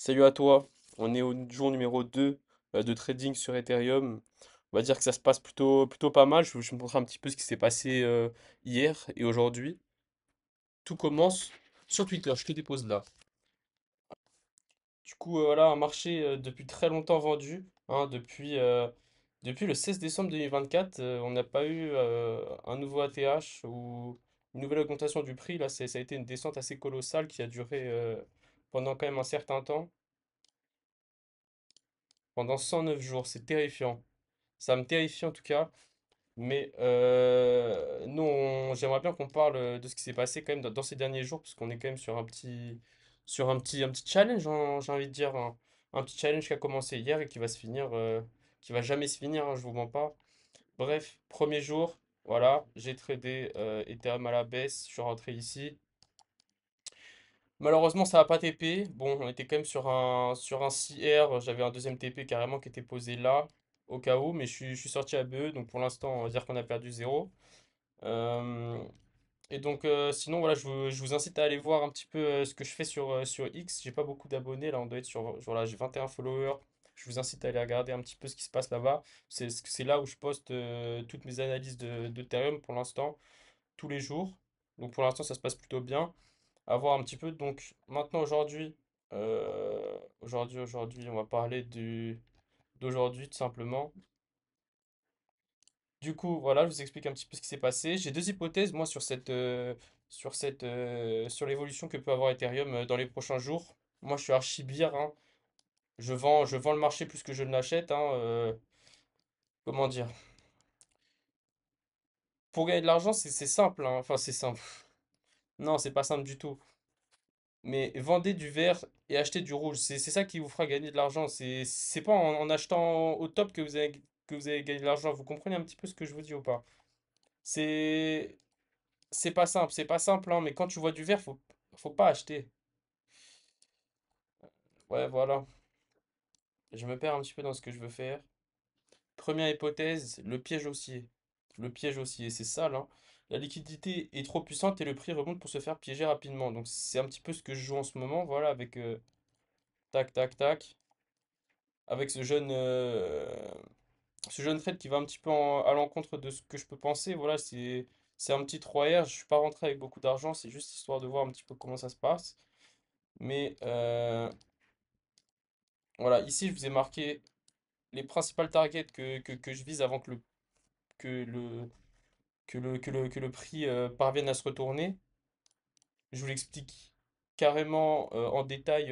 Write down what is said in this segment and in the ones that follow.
Salut à toi, on est au jour numéro 2 de trading sur Ethereum. On va dire que ça se passe plutôt pas mal. Je vais te montrer un petit peu ce qui s'est passé hier et aujourd'hui. Tout commence sur Twitter, je te dépose là. Du coup, voilà, un marché depuis très longtemps vendu, hein, depuis le 16 décembre 2024, on n'a pas eu un nouveau ATH ou une nouvelle augmentation du prix. Là, ça a été une descente assez colossale qui a duré pendant quand même un certain temps, pendant 109 jours. C'est terrifiant. Ça me terrifie en tout cas. Mais nous, j'aimerais bien qu'on parle de ce qui s'est passé quand même dans ces derniers jours, parce qu'on est quand même sur un petit challenge, hein, j'ai envie de dire, un petit challenge qui a commencé hier et qui va se finir, qui va jamais se finir, hein, je vous mens pas. Bref, premier jour, voilà, j'ai tradé Ethereum à la baisse, je suis rentré ici. Malheureusement, ça n'a pas TP. Bon, on était quand même sur un CR. J'avais un deuxième TP carrément qui était posé là, au cas où, mais je suis sorti à BE. Donc pour l'instant, on va dire qu'on a perdu zéro. Euh, et donc, sinon, voilà, je vous incite à aller voir un petit peu ce que je fais sur X. J'ai pas beaucoup d'abonnés. Là, on doit être sur. Voilà, j'ai 21 followers. Je vous incite à aller regarder un petit peu ce qui se passe là-bas. C'est là où je poste toutes mes analyses d'Ethereum pour l'instant, tous les jours. Donc pour l'instant, ça se passe plutôt bien à voir un petit peu. Donc maintenant aujourd'hui, on va parler d'aujourd'hui tout simplement. Du coup, voilà, je vous explique un petit peu ce qui s'est passé. J'ai deux hypothèses, moi, sur l'évolution que peut avoir Ethereum dans les prochains jours. Moi, je suis archi bear, hein. Je vends le marché plus que je ne l'achète, hein. Comment dire? Pour gagner de l'argent, c'est simple, hein. Enfin, c'est simple. Non, c'est pas simple du tout. Mais vendez du vert et achetez du rouge. C'est ça qui vous fera gagner de l'argent. C'est pas en achetant au top que vous allez gagner de l'argent. Vous comprenez un petit peu ce que je vous dis ou pas? C'est c'est pas simple. C'est pas simple, hein, mais quand tu vois du vert, faut pas acheter. Ouais, voilà. Je me perds un petit peu dans ce que je veux faire. Première hypothèse, le piège haussier. Le piège haussier, c'est ça, là. La liquidité est trop puissante et le prix remonte pour se faire piéger rapidement. Donc c'est un petit peu ce que je joue en ce moment. Voilà, avec tac, tac, tac. Avec ce jeune trade qui va un petit peu à l'encontre de ce que je peux penser. Voilà, c'est un petit 3R. Je suis pas rentré avec beaucoup d'argent, c'est juste histoire de voir un petit peu comment ça se passe. Mais voilà, ici je vous ai marqué les principales targets que je vise avant que le, que le prix parvienne à se retourner. Je vous l'explique carrément en détail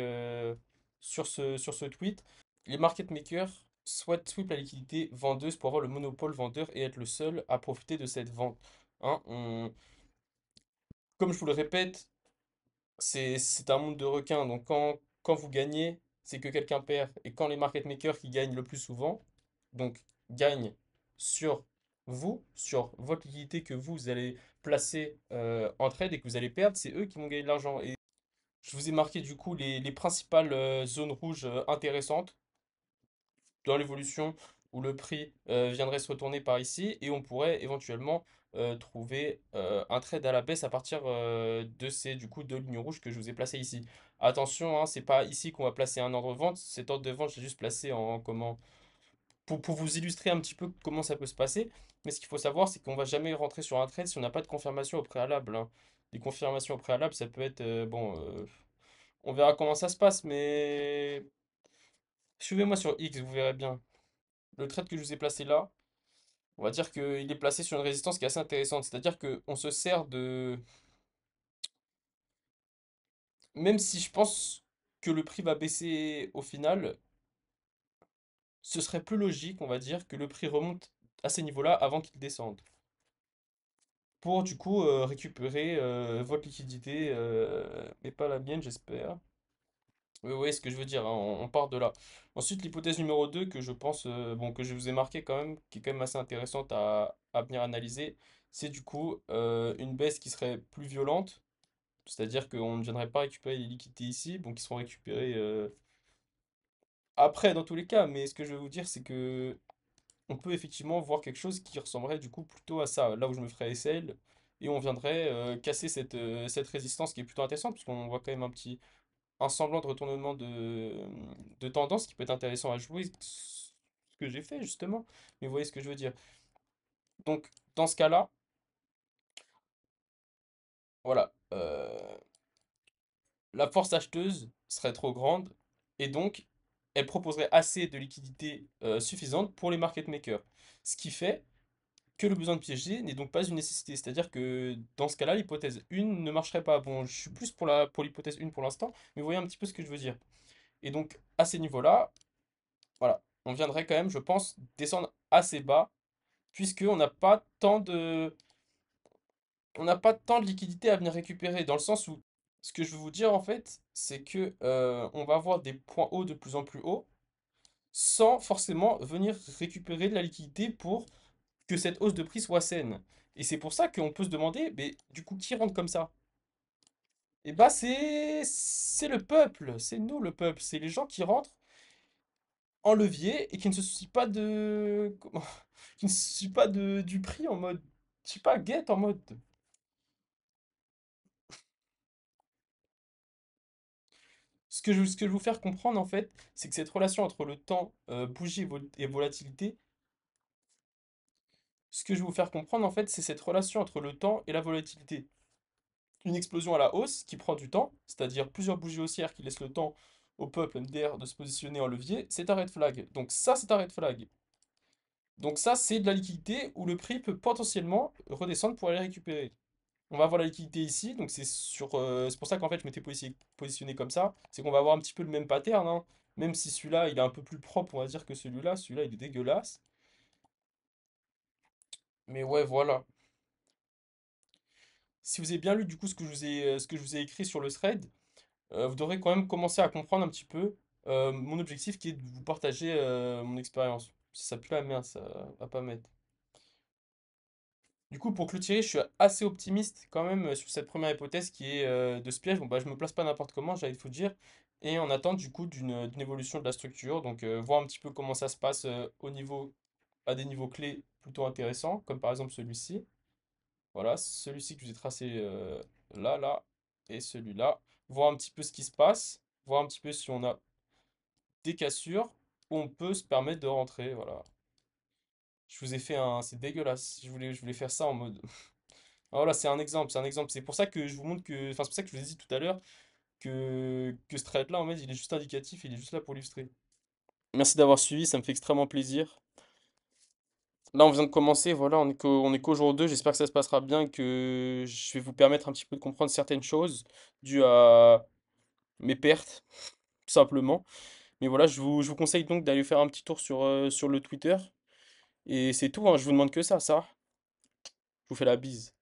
sur ce tweet. Les market makers souhaitent sweep la liquidité vendeuse pour avoir le monopole vendeur et être le seul à profiter de cette vente. Hein, comme je vous le répète, c'est un monde de requins. Donc quand vous gagnez, c'est que quelqu'un perd. Et quand les market makers qui gagnent le plus souvent, donc gagnent sur vous, sur votre liquidité que vous allez placer en trade et que vous allez perdre, c'est eux qui vont gagner de l'argent. Et je vous ai marqué du coup les principales zones rouges intéressantes dans l'évolution où le prix viendrait se retourner par ici et on pourrait éventuellement trouver un trade à la baisse à partir de ces du coup deux lignes rouges que je vous ai placées ici. Attention, hein, c'est pas ici qu'on va placer un ordre de vente. Cet ordre de vente, j'ai juste placé en comment pour vous illustrer un petit peu comment ça peut se passer. Mais ce qu'il faut savoir, c'est qu'on va jamais rentrer sur un trade si on n'a pas de confirmation au préalable, hein. Les confirmations au préalable, ça peut être bon. On verra comment ça se passe, mais suivez-moi sur X, vous verrez bien. Le trade que je vous ai placé là, on va dire qu'il est placé sur une résistance qui est assez intéressante. C'est-à-dire qu'on se sert de. Même si je pense que le prix va baisser au final, ce serait plus logique, on va dire, que le prix remonte à ces niveaux-là avant qu'il descende. Pour du coup récupérer votre liquidité, mais pas la mienne, j'espère. Oui, oui, ce que je veux dire, hein, on part de là. Ensuite, l'hypothèse numéro 2 que je pense, bon, que je vous ai marqué quand même, qui est quand même assez intéressante à venir analyser, c'est du coup une baisse qui serait plus violente, c'est-à-dire qu'on ne viendrait pas récupérer les liquidités ici, bon, qui seront récupérées après dans tous les cas, mais ce que je veux vous dire, c'est que on peut effectivement voir quelque chose qui ressemblerait du coup plutôt à ça, là où je me ferais SL, et on viendrait casser cette résistance qui est plutôt intéressante, parce qu'on voit quand même un semblant de retournement de tendance qui peut être intéressant à jouer, ce que j'ai fait justement. Mais vous voyez ce que je veux dire. Donc, dans ce cas-là, voilà, la force acheteuse serait trop grande et donc elle proposerait assez de liquidité suffisante pour les market makers. Ce qui fait que le besoin de piéger n'est donc pas une nécessité. C'est-à-dire que dans ce cas-là, l'hypothèse 1 ne marcherait pas. Bon, je suis plus pour l'hypothèse 1 pour l'instant, mais vous voyez un petit peu ce que je veux dire. Et donc, à ces niveaux-là, voilà, on viendrait quand même, je pense, descendre assez bas, puisqu'on n'a pas tant de... On n'a pas tant de liquidité à venir récupérer, dans le sens où, ce que je veux vous dire en fait, c'est que on va avoir des points hauts de plus en plus hauts, sans forcément venir récupérer de la liquidité pour que cette hausse de prix soit saine. Et c'est pour ça qu'on peut se demander, mais du coup, qui rentre comme ça? Et bah c'est le peuple, c'est nous le peuple, c'est les gens qui rentrent en levier et qui ne se soucient pas de qui ne se soucient pas du prix en mode je sais pas, guette en mode. Ce que je veux vous faire comprendre en fait, c'est que cette relation entre le temps, bougie et volatilité, ce que je veux vous faire comprendre en fait, c'est cette relation entre le temps et la volatilité. Une explosion à la hausse qui prend du temps, c'est-à-dire plusieurs bougies haussières qui laissent le temps au peuple MDR de se positionner en levier, c'est un red flag. Donc ça, c'est un red flag. Donc ça, c'est de la liquidité où le prix peut potentiellement redescendre pour aller récupérer. On va avoir la liquidité ici, donc c'est pour ça qu'en fait je m'étais positionné comme ça. C'est qu'on va avoir un petit peu le même pattern, hein. Même si celui-là il est un peu plus propre, on va dire que celui-là il est dégueulasse. Mais ouais, voilà. Si vous avez bien lu du coup ce que je vous ai écrit sur le thread, vous devrez quand même commencer à comprendre un petit peu mon objectif qui est de vous partager mon expérience. Si ça pue la merde, ça va pas mettre. Du coup, pour clôturer, je suis assez optimiste quand même sur cette première hypothèse qui est de ce piège. Bon, bah, je me place pas n'importe comment, j'allais vous dire. Et on attend du coup d'une évolution de la structure. Donc, voir un petit peu comment ça se passe à des niveaux clés plutôt intéressants, comme par exemple celui-ci. Voilà, celui-ci que je vous ai tracé là, et celui-là. Voir un petit peu ce qui se passe. Voir un petit peu si on a des cassures où on peut se permettre de rentrer. Voilà. Je vous ai fait un. C'est dégueulasse. Je voulais faire ça en mode. Ah, voilà, c'est un exemple, c'est un exemple. C'est pour ça que je vous montre que. Enfin, c'est pour ça que je vous ai dit tout à l'heure que ce trait-là, en fait, il est juste indicatif, il est juste là pour illustrer. Merci d'avoir suivi, ça me fait extrêmement plaisir. Là, on vient de commencer, voilà, on est qu'au jour 2. J'espère que ça se passera bien, que je vais vous permettre un petit peu de comprendre certaines choses dues à mes pertes, tout simplement. Mais voilà, je vous conseille donc d'aller faire un petit tour sur le Twitter. Et c'est tout, hein, je vous demande que ça. Je vous fais la bise.